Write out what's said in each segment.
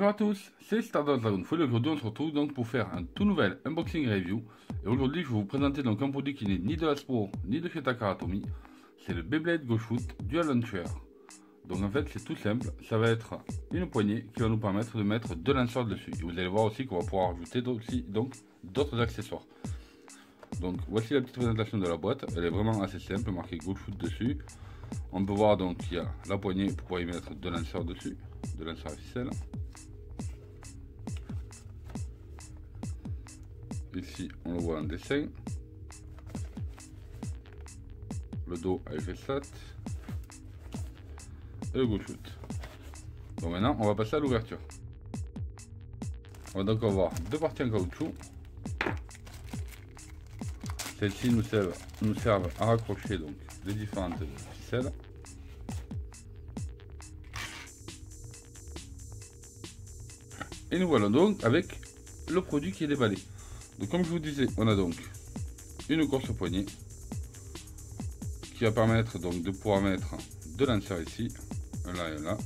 Bonjour à tous, c'est Stardust Dragon Full et aujourd'hui on se retrouve donc pour faire un tout nouvel unboxing review. Et aujourd'hui je vais vous présenter donc un produit qui n'est ni de Hasbro ni de chez Takara Tomy. C'est le Beyblade Go Shoot Dual Launcher. Donc en fait c'est tout simple, ça va être une poignée qui va nous permettre de mettre deux lanceurs dessus. Et vous allez voir aussi qu'on va pouvoir ajouter aussi donc d'autres accessoires. Donc voici la petite présentation de la boîte, elle est vraiment assez simple, marqué Go Shoot dessus. On peut voir donc qu'il y a la poignée pour pouvoir y mettre deux lanceurs dessus, deux lanceurs à ficelle. Ici on le voit en dessin, le dos avec les stats et le Go Shoot. Donc maintenant on va passer à l'ouverture. On va donc avoir deux parties en caoutchouc. Celles-ci nous servent à raccrocher donc les différentes ficelles. Et nous voilà donc avec le produit qui est déballé. Donc comme je vous disais, on a donc une course poignée qui va permettre donc de pouvoir mettre deux lanceurs ici, un là et un là,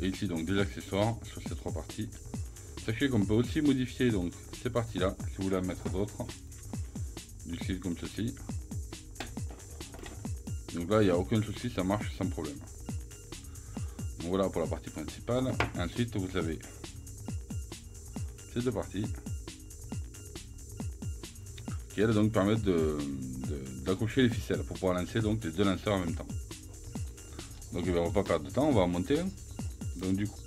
et ici donc des accessoires sur ces trois parties. Sachez qu'on peut aussi modifier donc ces parties là si vous voulez en mettre d'autres, du style comme ceci. Donc là il n'y a aucun souci, ça marche sans problème. Donc voilà pour la partie principale. Ensuite vous avez ces deux parties qui elles donc permettent d'accrocher les ficelles pour pouvoir lancer donc les deux lanceurs en même temps. Donc on va pas perdre de temps, on va en monter un. Donc du coup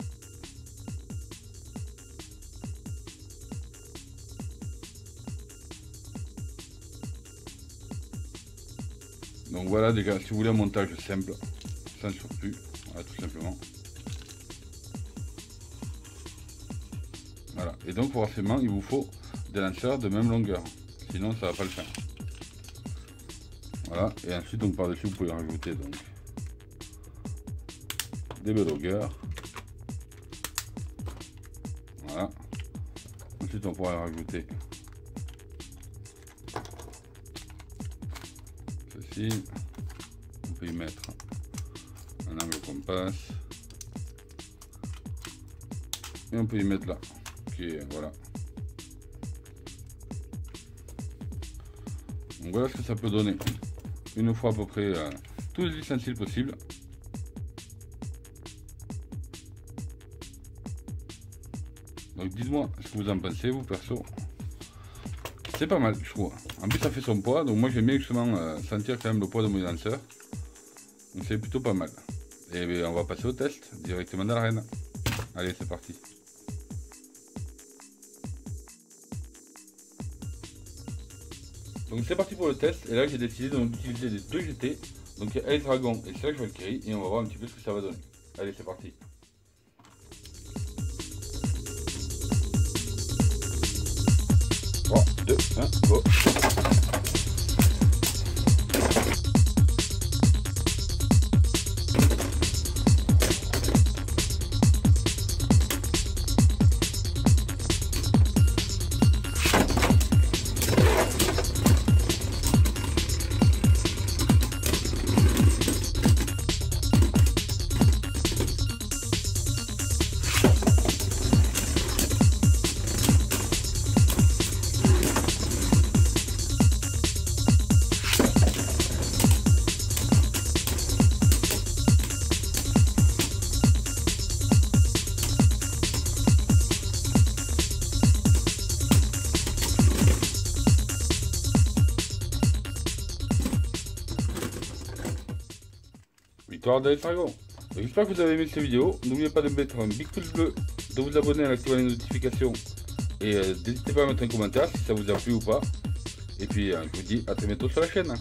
voilà déjà, si vous voulez un montage simple, sans surplus, voilà, tout simplement. Voilà, et donc forcément il vous faut des lanceurs de même longueur, sinon ça va pas le faire. Voilà, et ensuite donc par dessus vous pouvez rajouter donc des belogueurs. Voilà, ensuite on pourra rajouter ceci. On peut y mettre un angle compass et on peut y mettre là qui est voilà. Donc voilà ce que ça peut donner une fois à peu près tous les ustensiles possibles. Donc dites-moi ce que vous en pensez vous perso. C'est pas mal je trouve. En plus ça fait son poids, donc moi j'aime bien justement sentir quand même le poids de mon lanceur. Donc c'est plutôt pas mal. Et bien, on va passer au test directement dans l'arène. Allez c'est parti. Donc c'est parti pour le test, et là j'ai décidé d'utiliser les deux GT, donc Ice Dragon et Slash Valkyrie, et on va voir un petit peu ce que ça va donner. Allez c'est parti. Trois, deux, un, go. Victoire d'Ice Dragon. J'espère que vous avez aimé cette vidéo. N'oubliez pas de mettre un big pouce bleu, de vous abonner en activant les notifications et n'hésitez pas à mettre un commentaire si ça vous a plu ou pas. Et puis je vous dis à très bientôt sur la chaîne.